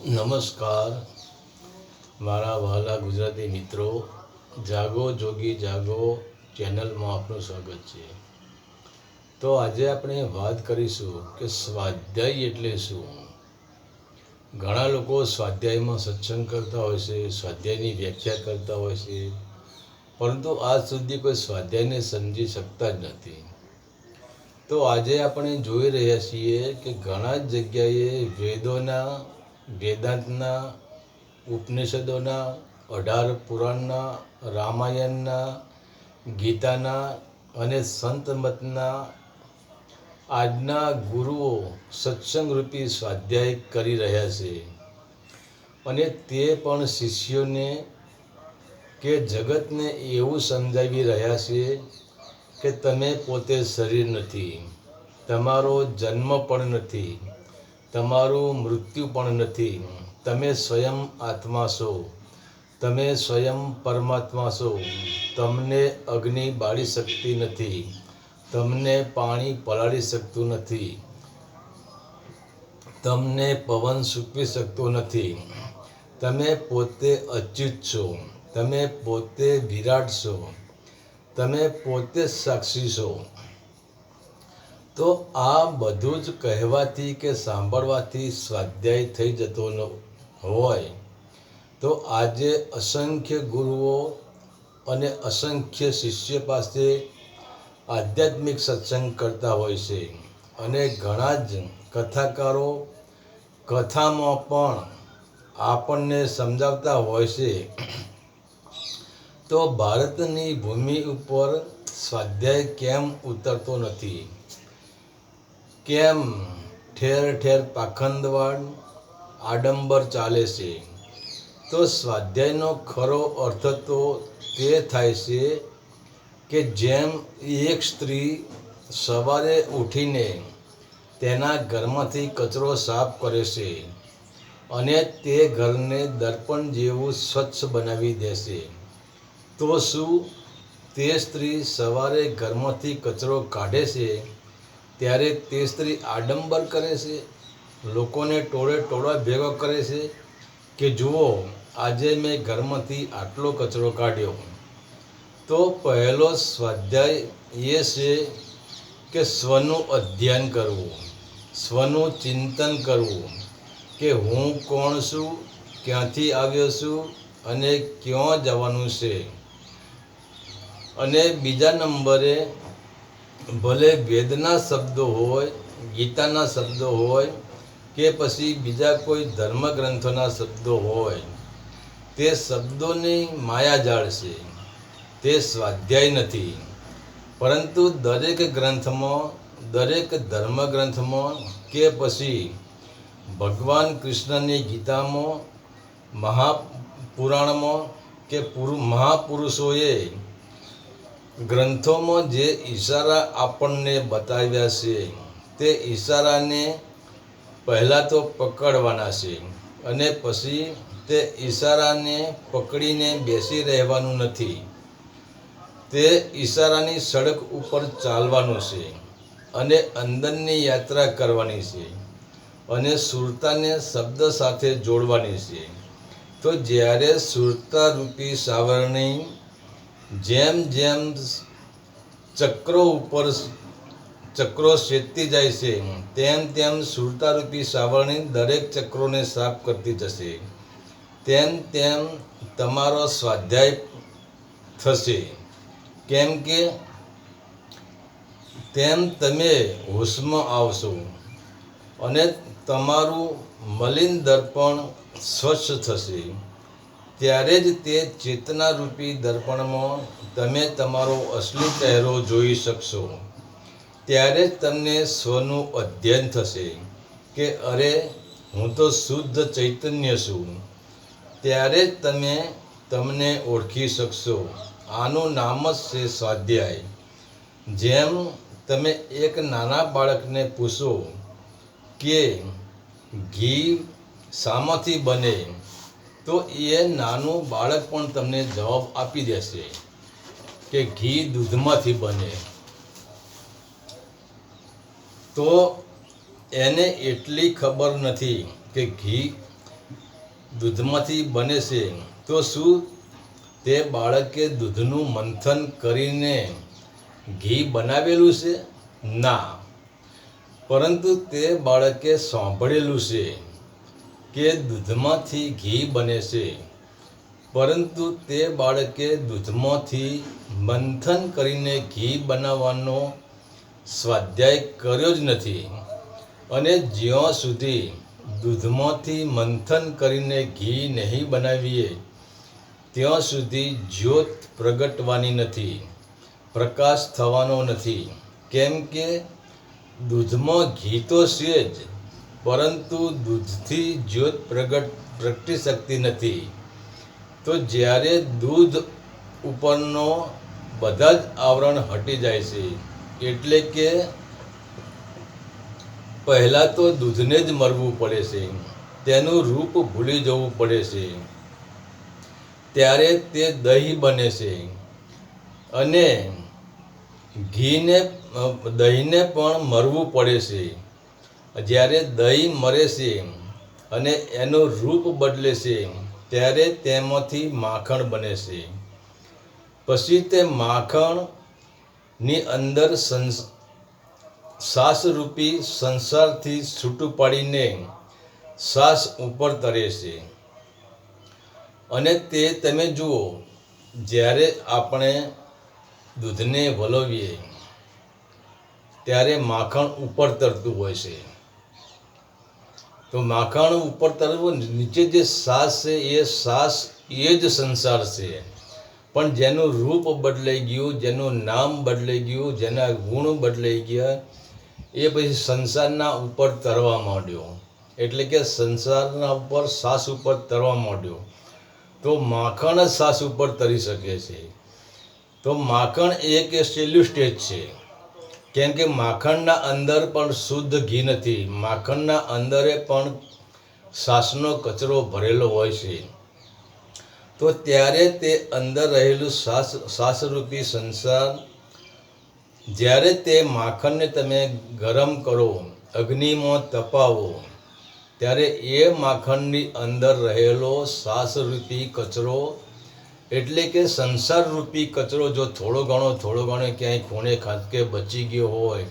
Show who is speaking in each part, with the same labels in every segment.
Speaker 1: નમસ્કાર મારા વહાલા ગુજરાતી મિત્રો, જાગો જોગી જાગો ચેનલમાં આપનું સ્વાગત છે। તો આજે આપણે વાત કરીશું કે સ્વાધ્યાય એટલે શું। ઘણા લોકો સ્વાધ્યાયમાં સત્સંગ કરતા હોય છે, સ્વાધ્યાયની વ્યાખ્યા કરતા હોય છે, પરંતુ આજ સુધી કોઈ સ્વાધ્યાયને સમજી શકતા જ નથી। તો આજે આપણે જોઈ રહ્યા છીએ કે ઘણા જ જગ્યાએ વેદાંતના, ઉપનિષદોના, 18 પુરાણના, રામાયણના, ગીતાના અને સંતમતના આજના ગુરુઓ સત્સંગરૂપી સ્વાધ્યાય કરી રહ્યા છે અને તે પણ શિષ્યોને કે જગતને એવું સમજાવી રહ્યા છે કે તમે પોતે શરીર નથી, તમારો જન્મ પણ નથી, તમારું મૃત્યુ પણ નથી, તમે સ્વયં આત્મા છો, તમે સ્વયં પરમાત્મા છો। તમને અગ્નિ બાળી શકતી નથી, તમને પાણી પલાળી શકતું નથી, તમને પવન સૂકવી શકતો નથી, તમે પોતે અચ્યુત છો, તમે પોતે વિરાટ છો, તમે પોતે સાક્ષી છો। તો આ બધું જ કહેવાથી કે સાંભળવાથી સ્વાધ્યાય થઈ જતો ન હોય તો આજે અસંખ્ય ગુરુઓ અને અસંખ્ય શિષ્ય પાસે આધ્યાત્મિક સત્સંગ કરતા હોય છે અને ઘણા જ કથાકારો કથામાં પણ આપણને સમજાવતા હોય છે। તો ભારતની ભૂમિ ઉપર સ્વાધ્યાય કેમ ઉતરતો નથી? કેમ ઠેર ઠેર પાખંડવાદ, આડંબર ચાલે છે? તો સ્વાધ્યાયનો ખરો અર્થ તો તે થાય છે કે જેમ એક સ્ત્રી સવારે ઉઠીને તેના ઘરમાંથી કચરો સાફ કરે છે અને તે ઘરને દર્પણ જેવું સ્વચ્છ બનાવી દેશે, તો શું તે સ્ત્રી સવારે ઘરમાંથી કચરો કાઢે છે ત્યારે તે સ્ત્રી આડંબર કરે છે, લોકોને ટોળે ટોળા ભેગો કરે છે કે જુઓ આજે મેં ઘરમાંથી આટલો કચરો કાઢ્યો? તો પહેલો સ્વાધ્યાય એ છે કે સ્વનું અધ્યયન કરવું, સ્વનું ચિંતન કરવું કે હું કોણ છું, ક્યાંથી આવ્યો છું અને ક્યાં જવાનું છે। અને બીજા નંબરે ભલે વેદના શબ્દો હોય, ગીતાના શબ્દો હોય કે પછી બીજા કોઈ ધર્મગ્રંથોના શબ્દો હોય, તે શબ્દોની માયાજાળ છે, તે સ્વાધ્યાય નથી। પરંતુ દરેક ગ્રંથમાં, દરેક ધર્મગ્રંથમાં કે પછી ભગવાન કૃષ્ણની ગીતામાં, મહાપુરાણમાં કે મહાપુરુષોએ ગ્રંથોમાં જે ઈશારા આપણને બતાવ્યા છે તે ઈશારાને પહેલાં તો પકડવાના છે અને પછી તે ઈશારાને પકડીને બેસી રહેવાનું નથી, તે ઈશારાની સડક ઉપર ચાલવાનું છે અને અંદરની યાત્રા કરવાની છે અને સુરતાને શબ્દ સાથે જોડવાની છે। તો જ્યારે સુરતા રૂપી સાવરણી જેમ જેમ ચક્રો શેકતી જાય છે તેમ તેમ સુરતારૂપી સાવરણી દરેક ચક્રોને સાફ કરતી જશે, તેમ તેમ તમારો સ્વાધ્યાય થશે, કેમ કે તેમ તમે હોશમાં આવશો અને તમારું મલિન દર્પણ સ્વચ્છ થશે। ત્યારે જ તે ચેતનારૂપી દર્પણમાં તમે તમારો અસલી ચહેરો જોઈ શકશો। ત્યારે જ તમને સ્વનું અધ્યયન થશે કે અરે હું તો શુદ્ધ ચૈતન્ય છું। ત્યારે જ તમે તમને ઓળખી શકશો। આનું નામ જ છે સ્વાધ્યાય। જેમ તમે એક નાના બાળકને પૂછો કે ઘી શામાંથી બને, તો એ નાનું બાળક પણ તમને જવાબ આપી દેશે કે ઘી દૂધમાંથી બને। તો એને એટલી ખબર નથી કે ઘી દૂધમાંથી બને છે, તો શું તે બાળકે દૂધનું મંથન કરીને ઘી બનાવેલું છે? ના, પરંતુ તે બાળકે સાંભળેલું છે કે દૂધમાંથી ઘી બને છે, પરંતુ તે બાળકે દૂધમાંથી મંથન કરીને ઘી બનાવવાનો સ્વાધ્યાય કર્યો જ નથી. અને જ્યાં સુધી દૂધમાંથી મંથન કરીને ઘી નહીં બનાવીએ ત્યાં સુધી જ્યોત પ્રગટવાની નથી, પ્રકાશ થવાનો નથી. કેમ કે દૂધમાં ઘી તો છે જ, પરંતુ દૂધથી જ્યોત પ્રગટી શકતી નથી. તો જ્યારે દૂધ ઉપરનો બધા જ આવરણ હટી જાય છે, એટલે કે પહેલાં તો દૂધને જ મરવું પડે છે, તેનું રૂપ ભૂલી જવું પડે છે, ત્યારે તે દહીં બને છે. અને દહીંને પણ મરવું પડે છે. જ્યારે દહીં મરે છે અને એનું રૂપ બદલે છે, ત્યારે તેમાંથી માખણ બને છે. પછી તે માખણની અંદર શ્વાસરૂપી સંસારથી છૂટું પાડીને શ્વાસ ઉપર તરે છે. અને તે તમે જુઓ, જ્યારે આપણે દૂધને વલોવીએ ત્યારે માખણ ઉપર તરતું હોય છે. તો માખણ ઉપર તરવું, નીચે જે શ્વાસ છે એ શ્વાસ એ જ સંસાર છે. પણ જેનું રૂપ બદલાઈ ગયું, જેનું નામ બદલાઈ ગયું, જેના ગુણ બદલાઈ ગયા, એ પછી સંસારના ઉપર તરવા માંડ્યો. એટલે કે સંસારના ઉપર, શ્વાસ ઉપર તરવા માંડ્યો. તો માખણ જ શ્વાસ ઉપર તરી શકે છે. તો માખણ એક છેલ્લું સ્ટેજ છે. કેમ કે માખણના અંદર પણ શુદ્ધ ઘી નથી. માખણના અંદરે પણ શ્વાસનો કચરો ભરેલો હોય છે. તો ત્યારે તે અંદર રહેલું શ્વાસરૂપી સંસાર, જ્યારે તે માખણને તમે ગરમ કરો, અગ્નિમાં તપાવો, ત્યારે એ માખણની અંદર રહેલો શ્વાસરૂપી કચરો, એટલે કે સંસારરૂપી કચરો જો થોડો ઘણો ક્યાંય ખૂણે ખાંચકે બચી ગયો હોય,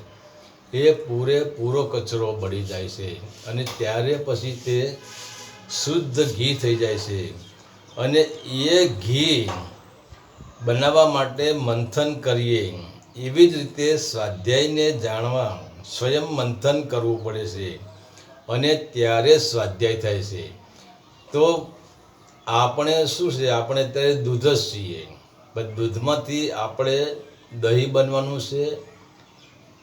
Speaker 1: એ પૂરેપૂરો કચરો બળી જાય છે. અને ત્યારે પછી તે શુદ્ધ ઘી થઈ જાય છે. અને એ ઘી બનાવવા માટે મંથન કરીએ, એવી જ રીતે સ્વાધ્યાયને જાણવા સ્વયં મંથન કરવું પડે છે. અને ત્યારે સ્વાધ્યાય થાય છે. તો આપણે શું છે, આપણે અત્યારે દૂધ જ છીએ. પણ દૂધમાંથી આપણે દહીં બનવાનું છે,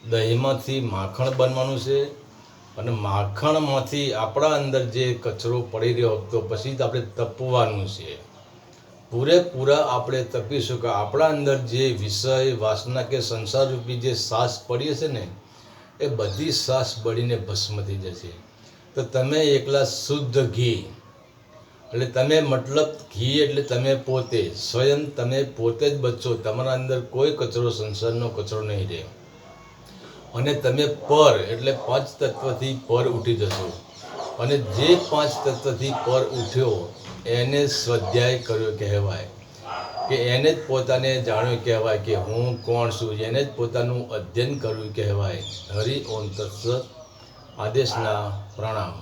Speaker 1: દહીંમાંથી માખણ બનવાનું છે. અને માખણમાંથી આપણા અંદર જે કચરો પડી રહ્યો, તો પછી આપણે તપવાનું છે. પૂરેપૂરા આપણે તપીશું કે આપણા અંદર જે વિષય, વાસના કે સંસારરૂપી જે શ્વાસ પડી છે ને, એ બધી શ્વાસ બળીને ભસ્મ થઈ જશે. તો તમે એકલા શુદ્ધ ઘી, એટલે તમે મતલબ ઘી એટલે તમે પોતે, સ્વયં તમે પોતે જ બચશો. તમારા અંદર કોઈ કચરો, સંસારનો કચરો નહીં રહે. અને તમે પર એટલે પાંચ તત્વથી પર ઉઠી જશો. અને જે પાંચ તત્વથી પર ઉઠ્યો એને સ્વાધ્યાય કર્યો કહેવાય, કે એને જ પોતાને જાણ્યું કહેવાય કે હું કોણ છું. એને જ પોતાનું અધ્યયન કર્યું કહેવાય. હરિ ઓમ તત્સત. આદેશના પ્રણામ.